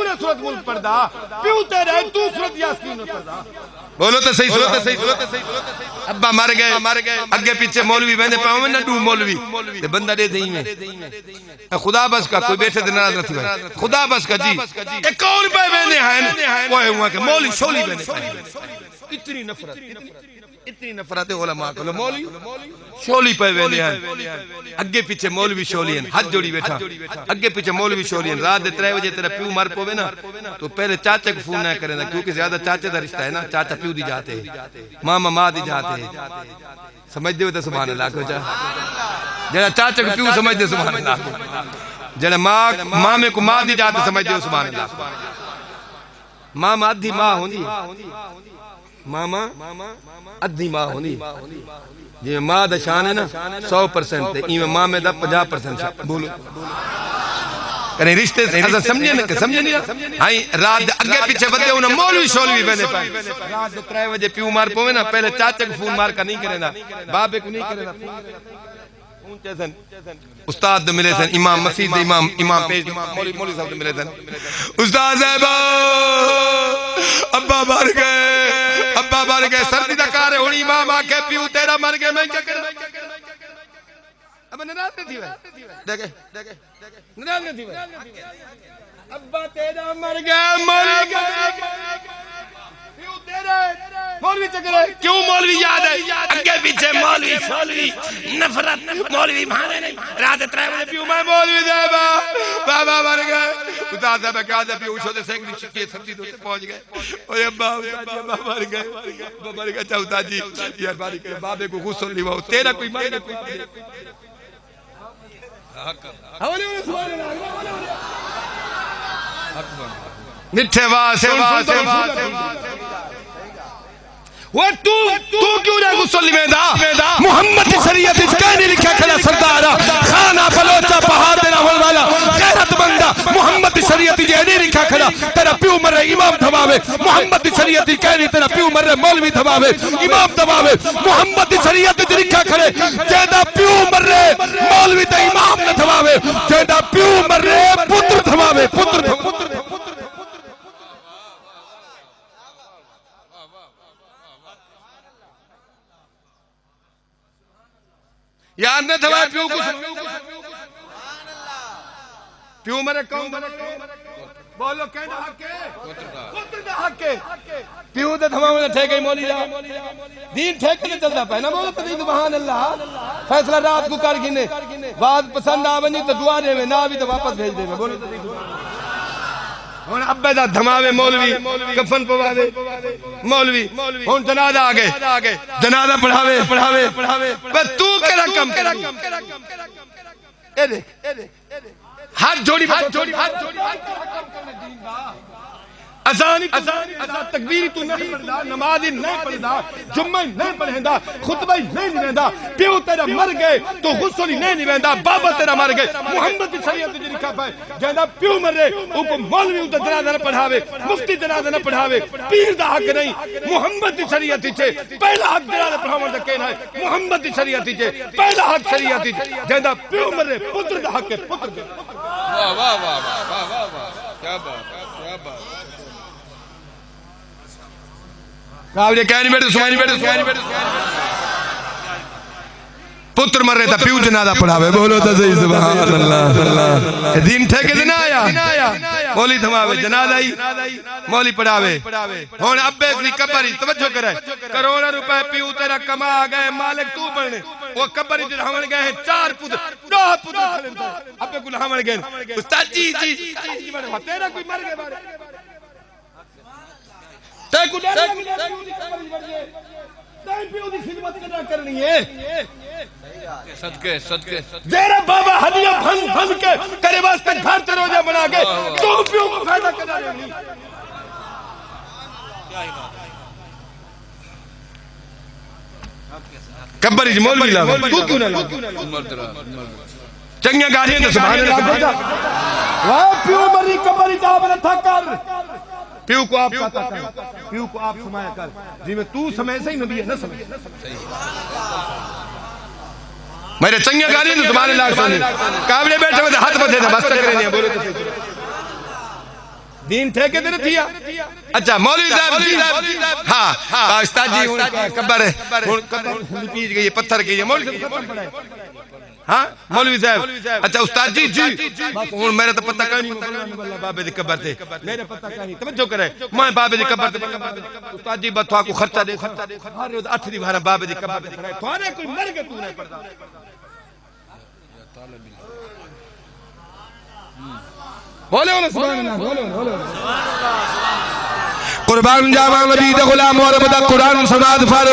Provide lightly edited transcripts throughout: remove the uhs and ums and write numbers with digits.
پورے سورت ملک پڑھدا پیو تیرے تو سورت یاسین پڑھدا بولو تو صحیح سورت ابا مر گئے اگے پیچھے مولوی بندے پاؤں نہ ڈو مولوی تے بندہ دے دیں میں خدا بس کا کوئی بیٹھے دے ناراض نہ تھی بھائی خدا بس کا جی ایک اور پہ بندے ہیں وہ ہے ہوا کہ مولوی شولی بندے اتنی نفرت علماء کو مولوی شولی پہ بندے ہیں اگے پیچھے مولوی شولی ہیں ہاتھ جوڑی بیٹھا اگے پیچھے مولوی شولی ہیں رات 3 بجے تیرا پیو مر پوے نا تو پہلے چاچے کو فون نہ کریں نا کیونکہ زیادہ چاچے دا رشتہ ہے نا چاچا پیو دی جاتے ہیں ماما ماں دی جاتے ہیں سمجھ دے ہوتا سبحان اللہ کو جڑا چاچے کو پیو سمجھ دے سبحان اللہ کو جڑا مامے کو ماں دی جاتے سمجھ دے سبحان اللہ ماما ادھی ماں ہوندی ماما ادھی ماں ہوندی جی ماں دا شان ہے نا 100% تے ایویں ماں میں دا 50% بولو کریں رشتے سے سمجھے نہیں ہائی رات اگے پیچھے بدے انہاں مولوی شولوی بنے پائے رات 3 بجے پیو مار پوے نا پہلے چاچے کو فون مار کا نہیں کرے نا بابے کو نہیں کرے نا استاد دے ملے سن امام مسجد دے امام پیش مولوی صاحب دے ملے سن استاد صاحب ابا مر گئے سردی دا کار ہے ہونی امام آکے پیو تیرا مر گئے میں کیا کریں اب نراز نہیں تھی وے دیکھے نراز نہیں تھی وے ابا تیرا مر گئے پیو تیرے مولوی چکرے کیوں مولوی یاد ہے اگے پیچھے مولوی شولوی نفرت مولوی مانے نہیں رات 3 بجے پیو میں مولوی صاحب بابا مر گئے استاد صاحب کہا تھا پیو شو دے سینکڑی چکی سبزی دو سے پہنچ گئے اوہ ابا مر گئے چاہتا جی یار باری کرے بابے کو غسل نہیں ہوا تیرا کوئی مر گئے نٹھے واسے وہ تو کیوں نہ غسل لیویندا محمد شریعت اس کہنے لکھا کھلا سردارا خانہ بلوچا بہادر اول والا غیرت بندہ محمد شریعت جے نہیں لکھا کھلا تیرا پیو مرے امام دھواوے محمد شریعت کہنی تیرا پیو مرے مولوی دھواوے امام دھواوے محمد شریعت جے لکھا کھلے جیدہ پیو مرے مولوی تے امام نہ دھواوے جیدہ پیو مرے پتر دھواوے یاد نہ تھا پیو کو پیو مرے کون بولو کہنا حق ہے پتر دا حق ہے پیو دے تھماؤں ٹھے گئی مولی جا دین ٹھیکے نہیں چلتا پہنا بولو تدید سبحان اللہ فیصلہ رات کو کر گنے بعد پسند آونی تو دعا دے میں نہ بھی تو واپس بھیج دے میں بولو تدید ہون ابے دا دھماوے مولوی کفن پواوے مولوی ہون جنازہ آگے جنازہ پڑھاوے بس تو کرا کم اے دیکھ ہاتھ جوڑی ازانی تکبیری تو نہیں پڑھدا نمازی نہیں پڑھدا جمعہ نہیں پڑھندا خطبہ نہیں نویندا پیو تیرا مر گئے تو غسل نہیں نویندا بابا تیرا مر گئے محمد کی شریعت جی لکھا پائے جہاں پیو مر رہے او کو مولوی اُتا جنازہ نہ پڑھاوے مفتی جنازہ نہ پڑھاوے پیر دا حق نہیں محمد کی شریعت چھے پہلا حق جنازہ پڑھاون دا کہنا ہے محمد کی شریعت چھے پہلا حق شریعت چھے جہاں پیو مر رہے پتر دا حق ہے پتر واہ واہ واہ واہ واہ واہ کیا بات کاوڑے کہنی بیٹھے سمانی پتر مر رہے تھا پیو جنازہ پڑھاوے بولو تا صحیح سبحان اللہ دین ٹھیکے دن آیا مولی دھماوے جنازہ ہی مولی پڑھاوے ہون ابے اپنی قبری توجہ کرے کروڑا روپے پیو تیرا کما گئے مالک تو بڑھنے وہ قبری جن ہمیں گئے ہیں 4 پتر 2 پتر کھلیں تھا ابے کل ہمیں گئے استاد جی تیرا کوئی مر گئے بارے تے کو ڈر پیو دی خدمت کرنی ہے صدقے جیرا بابا ہدیہ بھن کے تیرے واسطے گھر تے روزہ بنا کے تو پیو کو فائدہ کرنا نہیں قبر جی مولوی لاوے تو کیوں نہ لاوے چنگیاں گاڑیاں تو سبحان اللہ واہ پیو مری قبر جا بنا تھا کر پیو کو آپ ساتا کر پیو کو آپ سمایا کر جی میں تو سمے سے ہی نبی ہے نہ سمے میرے چنگیاں گاڑیاں تو سبحان اللہ سنے کابلے بیٹھے ہوئے ہاتھ بدھے تھا بس تک رہنے ہیں بولے تو دین ٹھیکے دے تھیا اچھا مولوی صاحب ہاں استاد جی قبر ہے پیچ گئی پتھر کی مولوی صاحب ہاں مولوی صاحب اچھا استاد جی ہوں میرے تو پتہ کہیں نہیں بابے دی قبر تے میرے پتہ کہیں توجہ کرے میں بابے دی قبر تے استاد جی بتوا کو خرچہ دے ہر روز 8 دی بھارا بابے دی قبر تے کھڑا ہے تھوڑے کوئی مر کے تو نہیں پڑھدا بولے سبحان اللہ بولے قربان جاواں نبی دے غلام اور بدا قرآن سماد فر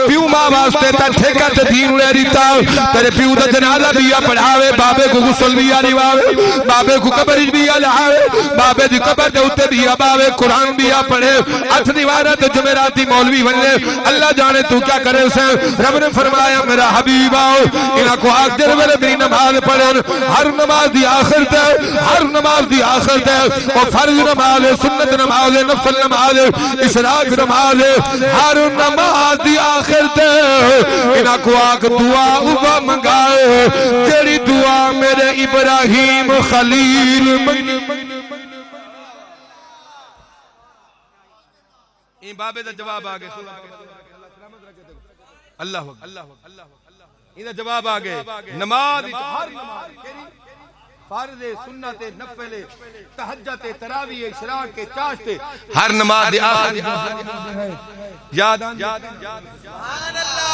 پیو ماں واسطے تا ٹھیکہ تے دین لے دیتا تیرے پیو دا جنازہ بھی پڑھاوے بابے کو غسل بھی نواوے بابے کو قبر بھی لہاوے بابے دی قبر دے اوتے بھی باوے قرآن بھی پڑھے 8 دیوارہ تے جمعراتی مولوی بننے اللہ جانے تو کیا کرے اسے رب نے فرمایا میرا حبیب آؤ انہاں کو آگ دیر ویلے میری نماز پڑھن ہر نماز دی آخر تے ہر نماز دی آخر تے اور فرض نماز سنت نماز نفل نماز اشراق نماز ہر نماز دی آخر تے انہاں کو آگ دعا اوہ منگائے تیری دعا میرے ابراہیم خلیل این بابے دا جواب آگے اللہ این دا جواب آگے نماز ہر نماز فرض سنت نفل تہجد تراویح اشراق چاشت ہر نماز دی آخر یاد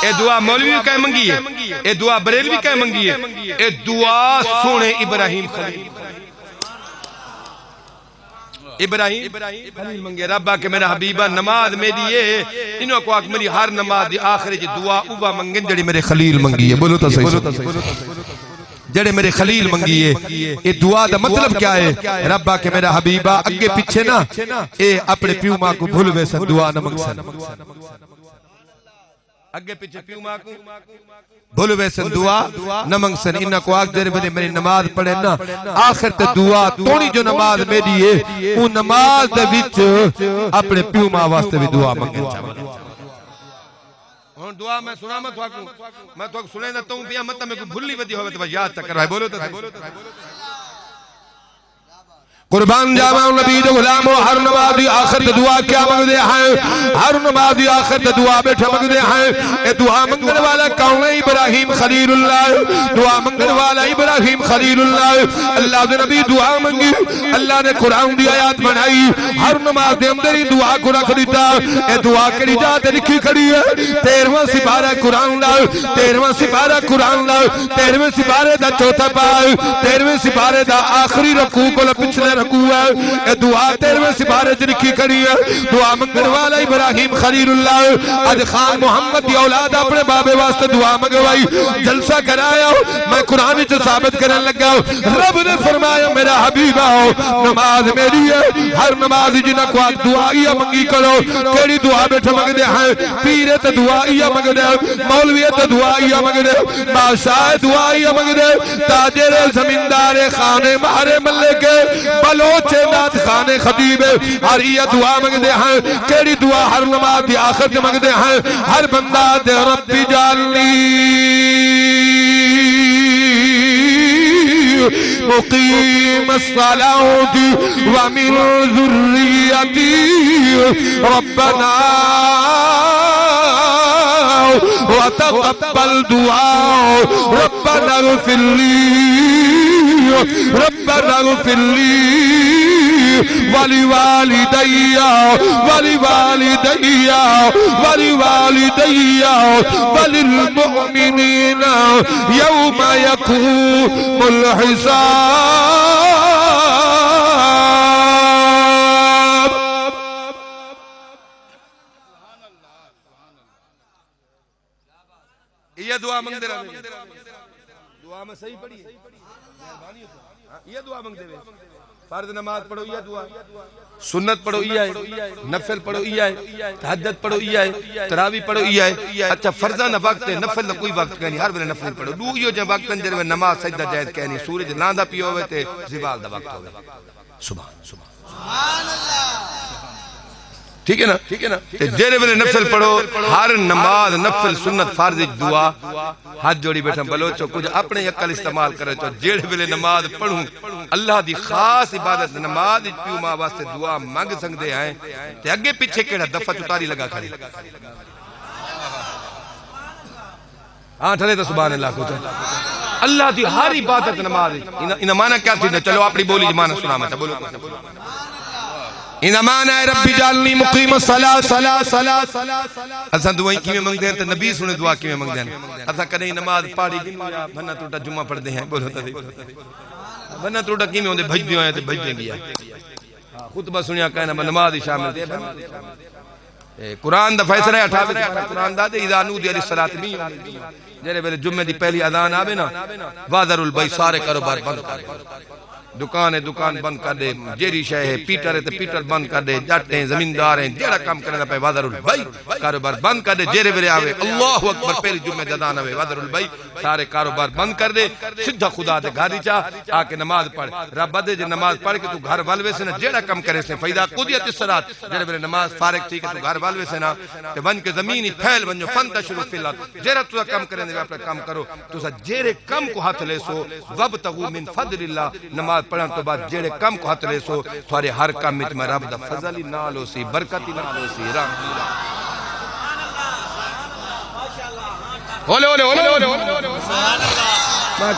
اے دعا مولوی کہہ منگی ہے اے دعا بریلوی کہہ منگی ہے اے دعا سونے ابراہیم خلیل ابراہیم خلیل منگی ربا کہ میرا حبیبہ نماز میری ہے انہوں کو آکھ میری ہر نماز دی آخر جی دعا اوہ منگن جڑی میرے خلیل منگی ہے بولو تا صحیح جڑے میرے خلیل منگیے یہ دعا دا مطلب کیا ہے ربا کہ میرا حبیبہ اگے پیچھے نا اے اپنے پیو ماں کو بھولوے سن دعا نہ منگ سن اگے پیچھے پیو ماں کو بھولوے سن دعا نہ منگ سن انہاں کو آگ دیر بنے میری نماز پڑھے نا آخر تے دعا تونی جو نماز میری ہے وہ نماز دے وچ اپنے پیو ماں واسطے بھی دعا منگن چاہے دعا میں سنا میں تو سنے دیتا ہوں پیا مطلب میں کو بھلی ودی ہوئے تو یاد تک رہا ہے بولو تو قربان جاواں نبی دے غلام ہر نماز دی آخر تے دعا کیا منگدے ہیں ہر نماز دی آخر تے دعا بیٹھے منگدے ہیں اے دعا منگنے والا کون ہے ابراہیم خلیل اللہ دعا منگنے والا ابراہیم خلیل اللہ اللہ دے نبی دعا منگی اللہ نے قرآن دی آیات بنائی ہر نماز دے اندر ہی دعا کو رکھ دیتا اے دعا کری جاتے لکھی کھڑی ہے 13واں سپارہ قرآن لال 13واں سپارہ قرآن لال 13ویں سپارے دا چوتھا پائے 13ویں سپارے دا آخری رکوع کو پچھلے اے دعا 13ویں سپارے سے لکھی کری ہے دعا منگن والا ابراہیم خلیل اللہ آج خان محمد دی اولاد اپنے بابے واسطے دعا منگوائی جلسہ کرایا میں قرآن سے ثابت کرنے لگا رب نے فرمایا میرا حبیب آؤ نماز میری ہے ہر نماز جنہ کو آج دعائیہ منگی کرو کیڑی دعا بیٹھے منگ دے ہیں پیرے تے دعائیہ منگ دے مولویہ تے دعائیہ منگ دے بادشاہ دعائیہ منگ دے تاجر زمیندار خانے مہارے ملے کے بلوچے نات خانے خطیب ہر یہ دعا منگ دے ہیں کیڑی دعا ہر نماز دی آخر دے منگ دے ہیں ہر بندہ دے رب جالنی مقیم الصلاة ومن ذریتی ربنا وتقبل دعا ربنا اغفر لی ربنا اغفر لی ولوالدي وللمؤمنين يوم يقوم الحساب یہ دعا منگ دے رہا دعا میں صحیح پڑھی یہ دعا منگ دے رہا فرض نماز پڑھو یہ دعا سنت پڑھو یہ ہے نفل پڑھو یہ ہے تہجد پڑھو یہ ہے تراویح پڑھو یہ ہے اچھا فرضہ نہ وقت ہے نفل نہ کوئی وقت کہنی ہر بلے نفل پڑھو دو یہ جو وقت اندر میں نماز سجدہ جائز کہنی سورج لاندہ پیو ہوئے تھے زوال دا وقت ہوئے سبحان اللہ ٹھیک ہے نا تے جیرے ویلے نفل پڑھو ہر نماز نفل سنت فرض دعا ہاتھ جوڑی بیٹھا بلوچو کچھ اپنے عقل استعمال کرے تو جیڑے ویلے نماز پڑھوں اللہ دی خاص عبادت نماز پیو ماں واسطے دعا مانگ سکدے ہیں تے اگے پیچھے کیڑا دفعہ چتاری لگا کھڑے ہاں ٹھلے تو سبحان اللہ کو اللہ دی ہر عبادت نماز انہا مانا کیا تھی چلو اپنی بولی جمانا سنا مچا بولو انہا مانا ہے ربی جالنی مقیم الصلاة اساں دعائیں کی میں منگ دیں تو نبی سنے دعا کی میں منگ دیں اساں کدیں نماز پاڑی گنیا بھنا ٹوٹا جمعہ پڑھ دے ہیں بولو تا بھنا ٹوٹا کی میں ہوندے بھج دیوں آئے تو بھج دیں گیا خطبہ سنیا کہنا نماز شامل دے قرآن دا فیصلہ ہے 28 قرآن دا دے اذا نودی علی الصلاة نہیں جیرے بلے جمعہ دی پہلی اذان آوے نا وادر البئی سارے کاروبار بند کر دے دکان بند کر دے جیری شے ہے پیٹر ہے تو پیٹر بند کر دے جٹ ہیں زمیندار ہیں جیڑا کام کرنا پہ وادر البئی کاروبار بند کر دے جیرے بلے آوے اللہ اکبر پہلی جمعہ جدان آوے وادر البئی سارے کاروبار بند کر دے سدھا خدا دے گھاری چاہ آکے نماز پڑھ رب دے جے نماز پڑھ کے تو گھر والوے سے نا جیڑا کم کرے سے فیدہ قدیت الصلاة جیرے بلے نماز فارغ تھی کہ تو گھر والوے سے نا تے ون کے زمینی پھیل ونجو فانتشروا فی اللہ جیرا تو کم کریں دے اپنا کام کرو تو سا جیرے کم کو ہاتھ لے سو وابتغوا من فضل اللہ نماز پڑھن تو بعد جیڑے کم کو ہاتھ لے سو تھوارے ہر کام میں تمہیں رب دا فضل ہی نالو سی برکت ہی نالو سی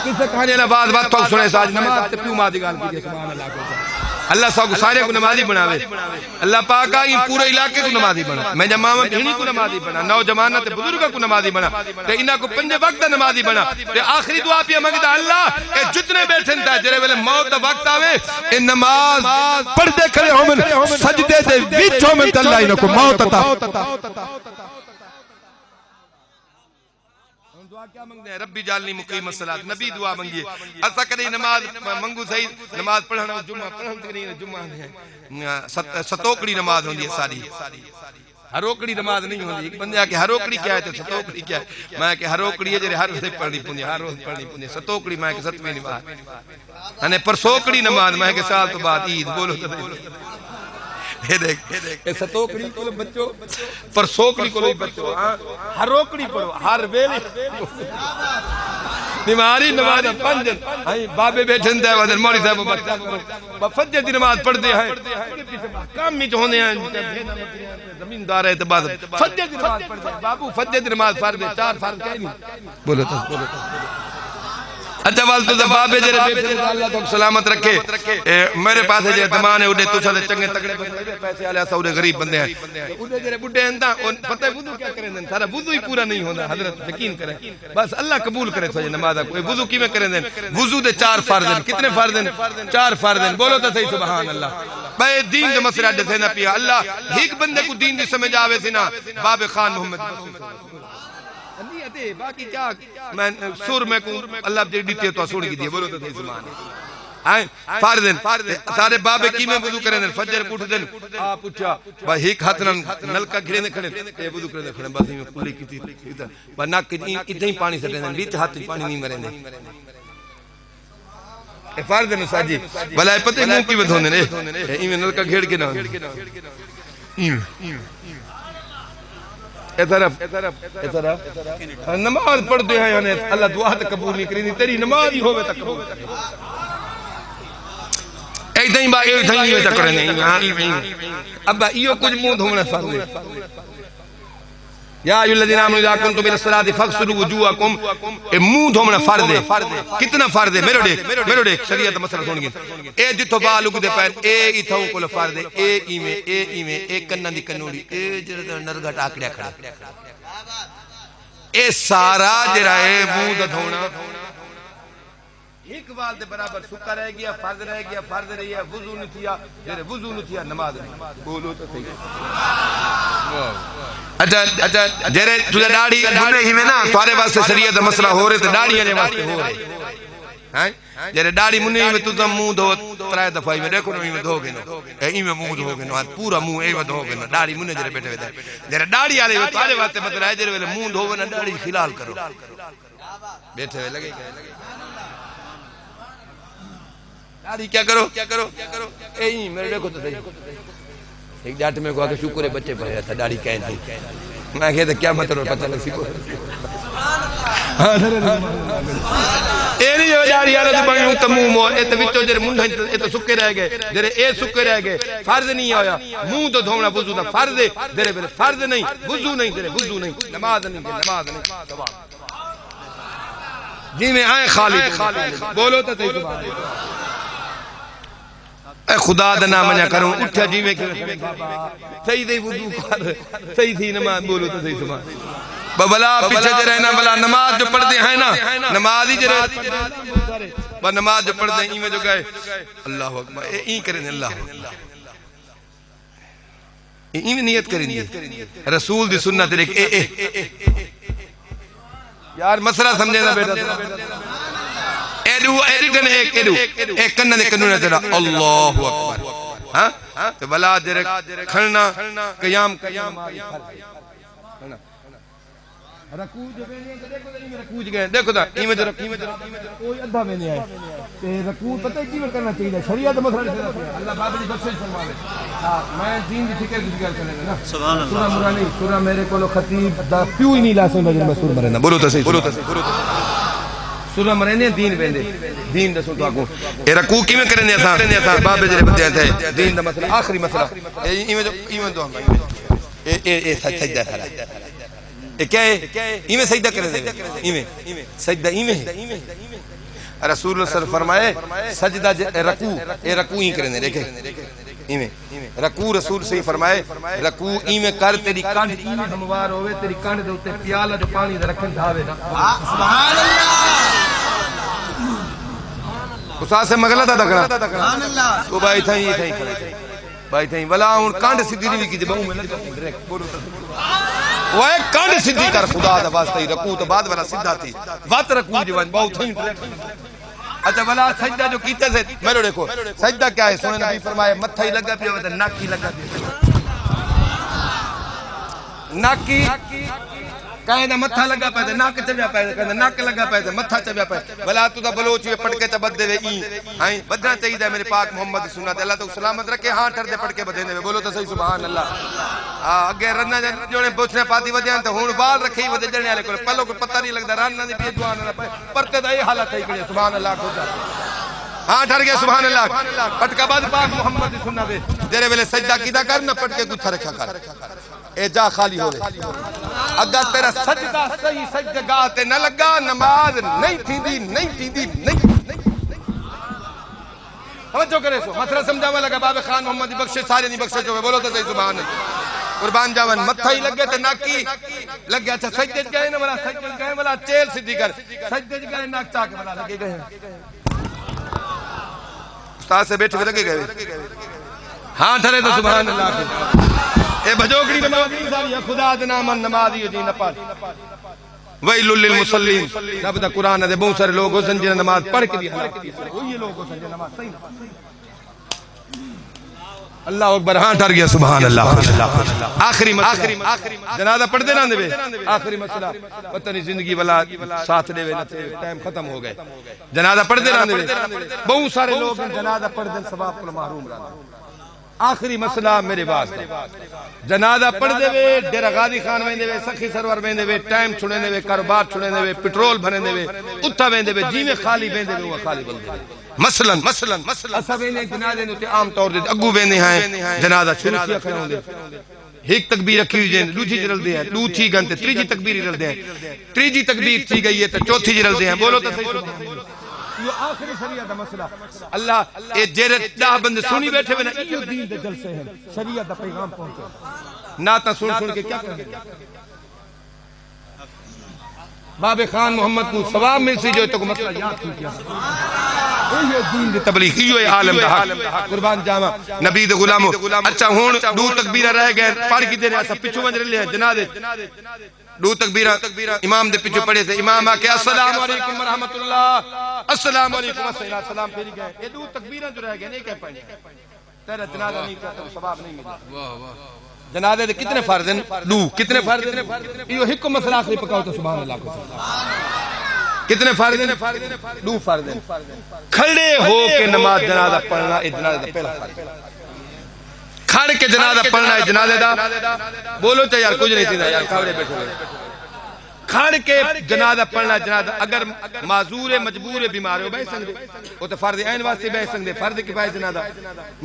کسے کہانی ہے نا بات تو سنے ساج نماز تے پیو مادی گال کی سبحان اللہ کو اللہ ساکو سارے کو نمازی بناوے اللہ پاکا ان پورے علاقے کو نمازی بنا میں جماعہ بھینی کو نمازی بنا نوجوانہ تے بزرگوں کو نمازی بنا تے انہاں کو پنجے وقت نمازی بنا تے آخری دعا پیا مانگدا اللہ اے جتنے بیٹھن تا جڑے ویلے موت دا وقت آوے اے نماز پڑھتے کھڑے ہومن سجدے دے وچ ہومن تے اللہ انہاں کو موت عطا دعا کیا مانگتے ہیں ربی جالنی مقیم الصلاة نبی دعا مانگیے ایسا کریں نماز منگو صحیح نماز پڑھنا جمعہ پڑھنا کریں جمعہ ہے ستوکڑی نماز ہوندی ہے ساری ہروکڑی نماز نہیں ہوندی ایک بندے آکے ہروکڑی کیا ہے تو ستوکڑی کیا ہے میں کہ ہروکڑی ہے جرے ہر روز پڑھنی پوندی ہر روز پڑھنی پوندی ستوکڑی میں کہ ستویں نماز یعنی پرسوکڑی نماز میں کہ سال تو بعد عید بولو تو دیکھ ستوکڑی کو بچو پرسوکڑی کو بچو ہروکڑی پڑھو ہر ویلے نماری نماز پنجن بابے بیٹھن دے وزن مولی صاحب بچہ فجر دی نماز پڑھ دے ہیں کام ہی ہونے ہیں زمیندار ہے تو بعد فجر دی نماز پڑھ دے بابو فجر دی نماز پڑھ دے 4 فرض کہیں نہیں بولو تو اچھا والتو زبابے جرے بیٹھے اللہ تو سلامت رکھے میرے پاس ہے جرے دمان ہے اڑے تو سالے چنگے تکڑے پیسے آلے ایسا اڑے غریب بندے ہیں اڑے جرے بڑھے ہیں تا پتہ ہے وضو کیا کریں دیں سارا وضو ہی پورا نہیں ہونا حضرت یقین کریں بس اللہ قبول کرے سوچے نمازہ کوئی وضو کی میں کریں دیں وضو دے 4 فرض ہیں کتنے فرض ہیں 4 فرض ہیں بولو تو صحیح سبحان اللہ بھائی دین دے مسئلہ دے نہ پیا اللہ ایک بندے کو دین دی سمجھ آوے سے نا باب خان محمد باقی کیا میں سور میں کو اللہ جی دیتے تو سوڑ کی دیئے بولو تو زمان فاردن سارے بابے کی میں وضو کریں فجر کو اٹھ دن آپ پوچھا بھائی ایک ہاتھ نلکا گھرے نے کھڑے اے وضو کریں کھڑے بس ہی میں کلی کی تھی بس ناک اتنا ہی پانی سٹے دن بیچ ہاتھ پانی نہیں مرے دیں اے فاردن ساجی بلائے پتہ ہی موں کی ود ہونے اے میں نلکا گھڑ کے نہ اے طرف نماز پڑھتے ہیں یعنی اللہ دعا تک قبول نہیں کریں تیری نماز ہی ہوئے تک قبول کریں ایک دائیں با ایک دائیں ہوئے تک کریں ابا ایو کچھ موں دھومنا فرض ہے یا ایو الذین آمنوا اذا کنتم الى الصلاۃ فاغسلوا وجوہکم اے منہ دھونا فرض ہے کتنا فرض ہے میرے دیکھ شریعت مسئلہ سن گے اے جتھوں بال اگدے پین اے ایتھوں کول فرض ہے اے ایویں اے کناں دی کنوڑی اے جڑا نرگا ٹاکڑیا کھڑا اے سارا جڑا ہے منہ دھونا ایک وال دے برابر سکا رہ گیا فرض رہ گیا وضو نہیں تھیا جڑے وضو نہیں تھیا نماز نہیں بولو تو صحیح اچھا جڑے تجھے داڑھی بنے ہی میں نا تھارے واسطے شریعت مسئلہ ہو رہے تے داڑھی والے واسطے ہو رہے ہیں جڑے داڑھی منی میں تو منہ دھو 3 دفعہ میں دیکھو میں دھو گے نو اے میں منہ دھو گے نو پورا منہ اے دھو گے نو داڑھی منی جڑے بیٹھے ہوئے جڑے داڑھی والے تھارے واسطے مطلب ہے جڑے منہ دھو نا داڑھی خلال کرو بیٹھے ہوئے لگے داڑھی کیا کرو اے میرے دیکھو تو صحیح ایک جاٹ میں کہا کہ شکر ہے بچے پڑھ رہا تھا داڑھی کہیں تھی میں کہتا کیا مطلب پتہ لگ سکو اے نہیں جو داڑھی یار تو بنوں تمو مو اے تو وچو جڑے منڈ اے تو سکے رہ گئے جڑے اے سکے رہ گئے فرض نہیں ہویا منہ تو دھونا وضو دا فرض ہے جڑے فرض نہیں وضو نہیں جڑے وضو نہیں نماز نہیں ثواب جی میں آئے خالی بولو تو صحیح سبحان اے خدا دا نام منیا کروں اٹھا جی میں صحیح دے وضو کر صحیح تھی نماز بولو تو صحیح سبحان بلا پیچھے جو رہنا بلا نماز جو پڑھتے ہیں نا نماز ہی جو رہتے نماز جو پڑھتے ہیں میں جو گئے اللہ اکبر این کریں اللہ این نیت کریں رسول دی سنت دیکھ یار مسئلہ سمجھے نا بیٹا ایڈیٹن ایک کنہ دے کنونے تیرا اللہ اکبر تو بلا درک کھلنا قیام رکوع جو بینے ہیں دیکھو دا میں رکوع گئے دیکھو دا ایمیں جو کوئی ادھا بینے آئے کہ رکوع پتہ ہی کیوں کرنا چاہیے شریعت مسئلہ اللہ بابا جی بخشش فرماوے میں دین دی فکر کی ذکر کرنے نا سبحان اللہ سورہ مرانی سورہ میرے کو خطیب دا پیو ہی نہیں لاسوں بجر میں سورہ مرنا بولو تو صحیح سورہ مرنے دین بیندے دین دا سلطہ کو اے رکوع کی میں کرنے اساں بابا جی بدیاں تھے دین دا مسئلہ آخری مسئلہ ایمیں دو اے سجدہ سارا کیا ہے ایمیں سجدہ کرنے دے ایمیں سجدہ ایمیں ہے رسول اللہ صلی اللہ علیہ وسلم فرمائے سجدہ رکوع ہی کرنے دیکھیں ایمیں رکوع رسول سے ہی فرمائے رکوع ایمیں کر تیری کانڈ ایمیں ہموار ہوئے تیری کانڈ دے ہوتے پیالہ جو پانی دے رکھن دھاوے نا سبحان اللہ اساس سے مغلہ دا دکڑا سبحان اللہ تو بھائی تھا ہی بھائی تھا ہی بلا ان کانڈ سیدھی نہیں کی جب میں ڈائریکٹ بولو وہ ایک کانڈ سیدھی کر خدا دا واسطہ ہی رکوع تو بعد والا سیدھا تھی وقت رکوع جو بہت تھا اچھا بلا سجدہ جو کیتے سے میرے دیکھو سجدہ کیا ہے سونے نبی فرمائے متھا ہی لگا پیا ہوتا ناک ہی لگا پیا ناک کی کہیں دا متھا لگا پائے ناک چبیا پائے کہیں دا ناک لگا پائے متھا چبیا پائے بلا تو دا بلوچ ہوئے پڑھ کے چبت دے وے بدنا چاہیے دا میرے پاک محمد سنت اللہ تو سلامت رکھے ہاں ٹھر دے پڑھ کے بدے دے بولو تو صحیح سبحان اللہ اگے رنہ جوڑے پوچھنے پاتی ودیاں تو ہون بال رکھے ہی ودے جڑنے آلے کو پہلو کو پتہ نہیں لگتا رنہ دی پیے دعا نہ پائے پرتے دا یہ حالت ہے کہ سبحان اللہ کو جا ہاں ٹھر گیا سبحان اللہ پٹھ کا بعد پاک محمد سنت جیرے ویلے سجدہ کیتا کر نہ پٹھ کے کچھ رکھا کر اے جا خالی ہو رہے اگر تیرا سجدہ صحیح سجدہ گاہ تے نہ لگا نماز نہیں تھی دی نہیں توجہ کرے سو مسئلہ سمجھاوا لگا باب خان محمد بخشے سارے نہیں بخشے جو بولو تو صحیح سبحان اللہ قربان جاون متھا ہی لگے تے ناکی لگے اچھا سجدے گئے نہ بلا سجدے گئے بلا چیل سیدھی کر سجدے گئے ناک چا کے بلا لگے گئے استاد سے بیٹھ کے لگے گئے ہاں ٹھرے تو سبحان اللہ اے بھجوکڑی نماز نہیں ساری خدا دے نام نمازی ہو جی نہ پڑھ ویل للمصلین رب دا قرآن دے بہت سارے لوگ حسن جنہ نماز پڑھ کے بھی ہلاک کی وہی لوگ حسن جنہ نماز صحیح اللہ اکبر ہاں ٹھر گیا سبحان اللہ آخری مسئلہ جنازہ پڑھ دے نا دے آخری مسئلہ پتہ نہیں زندگی والا ساتھ دے نہ ٹائم ختم ہو گئے جنازہ پڑھ دے نا دے بہت سارے لوگ جنازہ پڑھ دے ثواب کو محروم رہنا آخری مسئلہ میرے واسطے جنازہ پڑھ دے وے ڈیرہ غازی خان ویندے وے سخی سرور ویندے وے ٹائم چھڑے دے وے کاروبار چھڑے دے وے پٹرول بھرے دے وے اتھا ویندے وے جی میں خالی ویندے وے وہ خالی بل دے مثلا اسا ویندے جنازے نے عام طور دے اگو ویندے ہیں جنازہ شروع کیا کھڑے ہوندے ایک تکبیر رکھی ہوئی جائیں دوسری جرل دے ہیں دوسری گنتے تریجی تکبیر جرل دے ہیں تریجی تکبیر تھی گئی ہے تو چوتھی جرل دے ہیں بولو تو صحیح سبحان اللہ یہ آخری شریعت مسئلہ اللہ اے جیرے دہ بند سنی بیٹھے ہوئے نا یہ دین دے جلسے ہیں شریعت دا پیغام پہنچے ناتا سن کے کیا کریں باب خان محمد کو ثواب مل سی جو تو مسئلہ یاد کی کیا یہ دین دے تبلیغ یہ عالم دا حق قربان جاوا نبی دے غلامو اچھا ہون دو تکبیرہ رہ گئے پڑھ کی دے رہا سب پچھو منجر لے ہیں جنادے دو تکبیرہ امام دے پچھو پڑھے تھے امام آکے السلام علیکم ورحمت اللہ السلام علیکم السلام پھیری گئے یہ دو تکبیرہ جو رہ گئے نہیں کہہ پڑھنے تیرا جنادہ نہیں کہتا وہ ثواب نہیں ملے جنادے دے کتنے فرض ہیں دو کتنے فرض ہیں یہ حکم مسئلہ آخری پکاؤ تو سبحان اللہ کو کتنے فرض ہیں دو فرض ہیں کھڑے ہو کے نماز جنازہ پڑھنا یہ جنازہ دا پہلا فرض کھڑ کے جنازہ پڑھنا ہے جنازے دا بولو چاہے یار کچھ نہیں تھی یار کھاوڑے بیٹھے ہوئے کھڑ کے جنازہ پڑھنا جنازہ اگر معذور مجبور بیمار ہو بیٹھ سکتے وہ تو فرض عین واسطے بیٹھ سکتے فرض کفایت جنازہ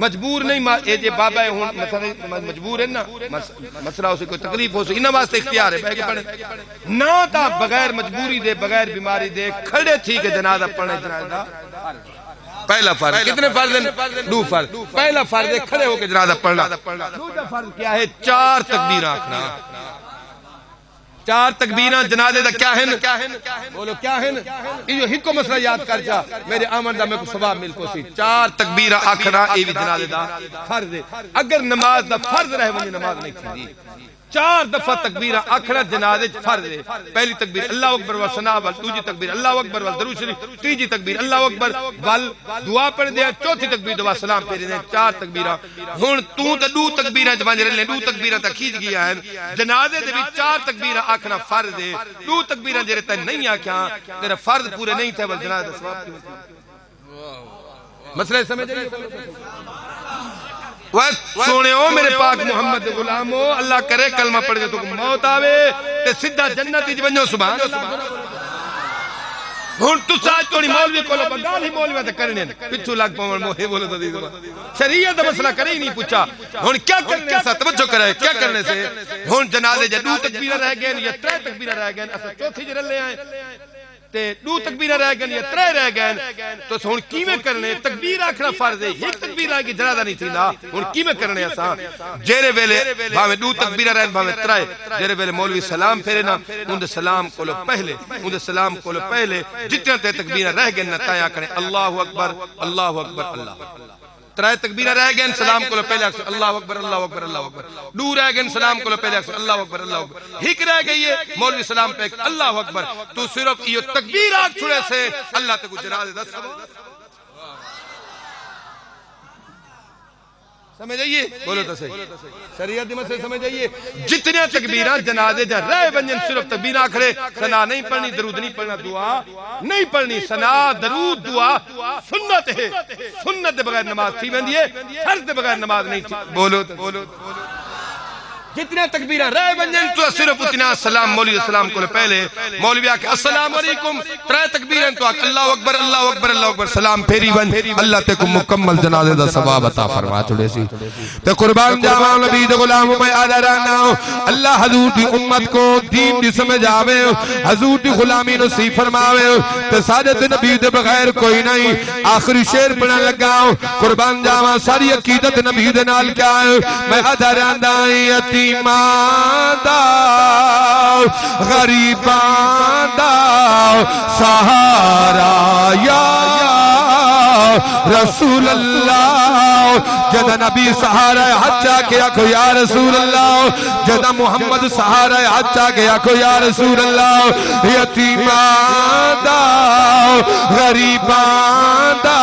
مجبور نہیں اے جے بابا ہون مثلا مجبور ہے نا مسئلہ اسے کوئی تکلیف ہو سکے انہاں واسطے اختیار ہے بیٹھ کے پڑھیں نہ تا بغیر مجبوری دے بغیر بیماری دے کھڑے تھی کہ جنازہ پڑھنا جنازہ پہلا فرض کتنے فرض ہیں دو فرض پہلا فرض ہے کھڑے ہو کے جنازہ پڑھنا دوسرا فرض کیا ہے 4 تکبیر آکھنا 4 تکبیرہ جنازے دا کیا ہے بولو کیا ہے یہ ہی کو مسئلہ یاد کر جا میرے آمن دا میں کو ثواب مل کو سی 4 تکبیرہ آکھنا یہ بھی جنازے دا فرض ہے اگر نماز دا فرض رہے مجھے نماز نہیں تھی 4 دفعہ تکبیرہ آکھنا جنازے فرض ہے پہلی تکبیر اللہ اکبر و ثنا وال دوسری تکبیر اللہ اکبر وال درود شریف تیسری تکبیر اللہ اکبر وال دعا پڑھ دیا چوتھی تکبیر دعا سلام پھیرے دے 4 تکبیرہ ہن تو تے 2 تکبیرہ تے ونج رلے 2 تکبیرہ تے کھینچ گیا ہے جنازے دے وچ 4 تکبیرہ آکھنا فرض ہے 2 تکبیرہ جڑے تے نہیں آکھیا تیرا فرض پورے نہیں تھے ول جنازے دا ثواب کیوں مسئلہ سمجھ رہے سونے ہو میرے پاک محمد غلامو اللہ کرے کلمہ پڑھ دے تو موت آوے تے سدھا جنت ہی بنو سبحان ہن تو ساج توڑی مولوی کولو بگال ہی مولوی تے کرنے پچھو لگ پاون موہے بولو تو دی شریعت دا مسئلہ کرے ہی نہیں پوچھا ہن کیا کرنے سے توجہ کرے کیا کرنے سے ہن جنازے جے 2 تکبیرہ رہ گئے یا 3 تکبیرہ رہ گئے اسا چوتھی جے رلے آئے تے 2 تکبیرہ رہ گئے یا 3 رہ گئے تو ہن کیویں کرنے تکبیر آکھنا فرض ہے ایک تکبیر آ کے جنازہ نہیں تھیندا ہن کیویں کرنے اساں جیرے ویلے بھاویں 2 تکبیرہ رہن بھاویں 3 جیرے ویلے مولوی سلام پھیرے نا اون سلام کولو پہلے جتنے تے تکبیرہ رہ گئے نہ تایا کرے اللہ اکبر اللہ اکبر اللہ 3 تکبیرہ رہ گئے سلام کو پہلے اکثر اللہ اکبر اللہ اکبر اللہ اکبر 2 رہ گئے سلام کو پہلے اکثر اللہ اکبر اللہ اکبر ہک رہ گئی ہے مولوی سلام پہ اللہ اکبر تو صرف یہ تکبیر آگ چھوڑے سے اللہ تے کو جنازے دا ثواب سمجھ آئیے بولو تو صحیح شریعت دی مسئلے سمجھ آئیے جتنے تکبیرہ جنازے جا رہ بنجن صرف تکبیرہ کھڑے سنا نہیں پڑھنی درود نہیں پڑھنا دعا نہیں پڑھنی سنا درود دعا سنت ہے سنت دے بغیر نماز تھی بندی ہے فرض دے بغیر نماز نہیں تھی بولو جتنے تکبیرہ رہ بنجن تو صرف اتنا سلام مولوی السلام کو پہلے مولوی آکے السلام علیکم 3 تکبیرہ تو آکے اللہ اکبر اللہ اکبر اللہ اکبر سلام پھیری بن اللہ تے کو مکمل جنازے دا ثواب عطا فرما چھوڑے سی تے قربان جاواں نبی دے غلام میں آدھرانا اللہ حضور دی امت کو دین دی سمجھ آوے حضور دی غلامی نصیب فرماوے تے ساجد نبی دے بغیر کوئی نہیں آخری شعر پڑھن لگا قربان جاواں ساری عقیدت نبی دے نال کیا ہے میں آدھرانا یتیمان دا غریبان دا سہارا یا رسول اللہ جدہ نبی سہارا حجا کیا کو یا رسول اللہ جدہ محمد سہارا حجا کیا کو یا رسول اللہ یتیمان دا غریبان دا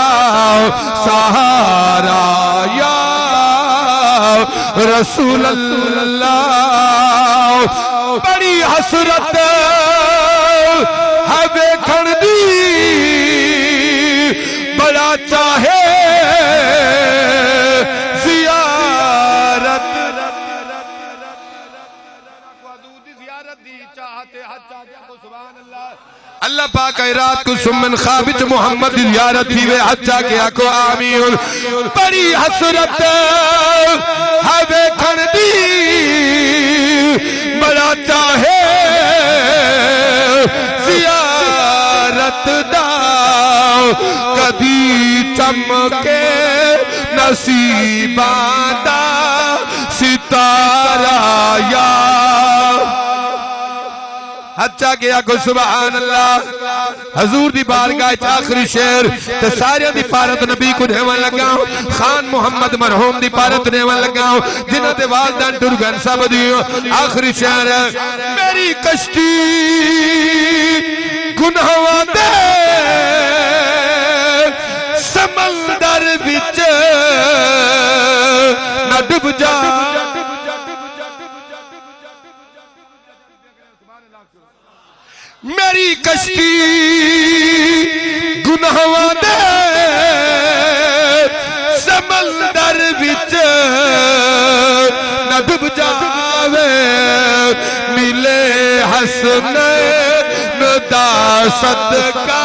سہارا یا رسول اللہ بڑی حسرت ہے دیکھن دی بڑا چاہے زیارت اللہ پاک رات کو سمن خوابچ محمد زیارت تھی وے حجا کیا کو آمین بڑی حسرت ہے دیکھن دی بڑا چاہے زیارت دا کبھی چمکے نصیباں دا ستارہ یا حجا گیا کو سبحان اللہ حضور دی بارگاہ آخری شعر تے سارے دی پارت نبی کو دیوان لگاؤں خان محمد مرحوم دی پارت دیوان لگاؤں جنہ دے والدان ٹرگن سب دیو آخری شعر ہے میری کشتی گناہاں دے سمندر وچ نہ ڈب جا میری کشتی گناہاں دے سمندر وچ ڈب جاوے ملے حسنین دا صدقہ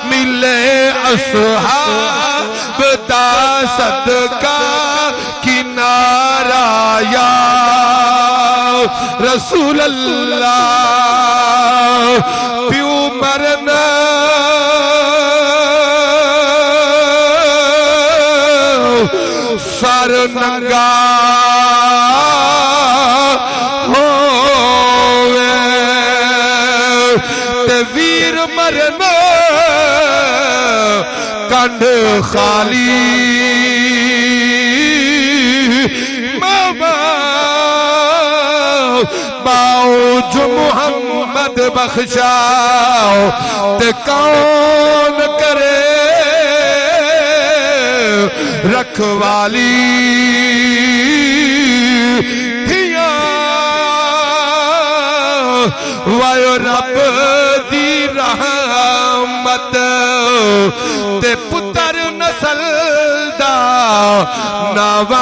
ملے اصحاب دا صدقہ کنارہ یا رسول اللہ پیو مرنا سر ننگا ہوئے تے ویر مرنا کنڈ خالی باؤ محمد بخشاؤ تے کون کرے رکھوالی دھیاں وائیو رب دی رحمت تے پتر نسل دا نوان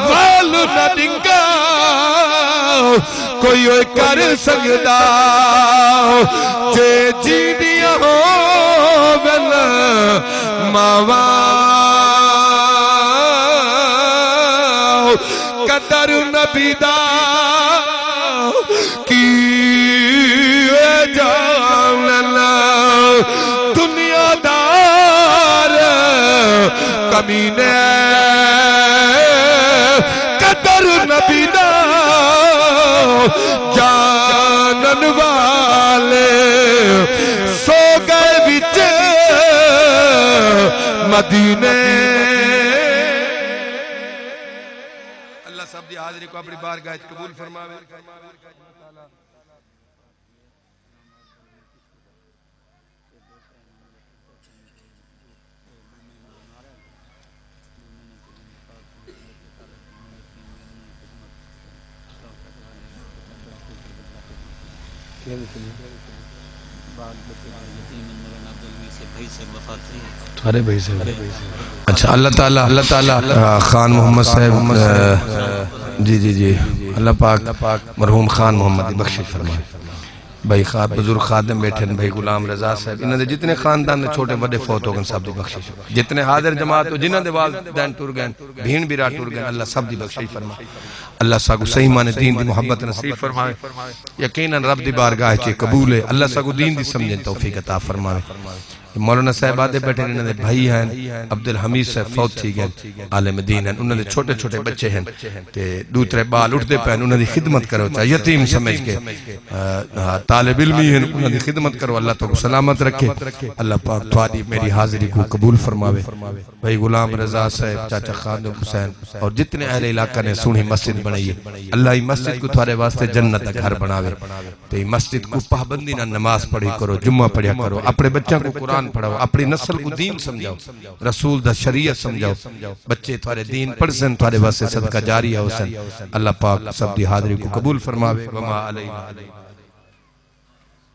والو نہ ڈنگا کوئی کر سکتا جے جی دیا ہو بل ماواں قدر نبی دا کی جاننا دنیا دار کمینے قدر نبی دا جانن والے سو گئے بچ مدینے اللہ سب دی حاضری کو اپنی بارگاہ قبول فرماوے اچھا اللہ تعالیٰ خان محمد صاحب جی اللہ پاک مرحوم خان محمد بخشش فرمائے بھائی بزرگ خادم بیٹھے بھائی غلام رضا صاحب انہوں نے جتنے خاندان نے چھوٹے بڑے فوت ہو گئے سب دی بخشش جتنے حاضر جماعت ہو جنہوں نے والدین ٹور گئے بھین بیرا ٹور گئے اللہ سب دی بخشش فرمائے اللہ ساگو صحیح مانے دین دی محبت نصیب فرمائے یقیناً رب دی بارگاہ چے قبول ہے اللہ ساگو دین دی سمجھیں توفیق عطا فرمائے مولانا صاحب آدھے بیٹھے انہوں نے بھائی ہیں عبدالحمید صاحب فوت تھی گئے عالم دین ہیں انہوں نے چھوٹے چھوٹے بچے ہیں دوترے بال اٹھتے پہن انہوں نے خدمت کرو چاہے یتیم سمجھ کے طالب علمی ہیں انہوں نے خدمت کرو اللہ تو سلامت رکھے اللہ پاک تھوڑی میری حاضری کو قبول فرماوے بھائی غلام رضا صاحب چاچا خادم حسین اور جتنے اہل علاقہ نے سونی مسجد بنائیے اللہ ہی مسجد کو تھوڑے واسطے جنت گھر بناوے تو مسجد کو پابندی نہ نماز پڑھی کرو جمعہ پڑھیا کرو اپنے بچوں کو قرآن پڑھاؤ اپنی نسل کو دین سمجھاؤ رسول دا شریعت سمجھاؤ بچے تھوڑے دین پڑھ سن تھوڑے واسطے صدقہ جاری ہے حسین اللہ پاک سب دی حاضری کو قبول فرماوے وما علینا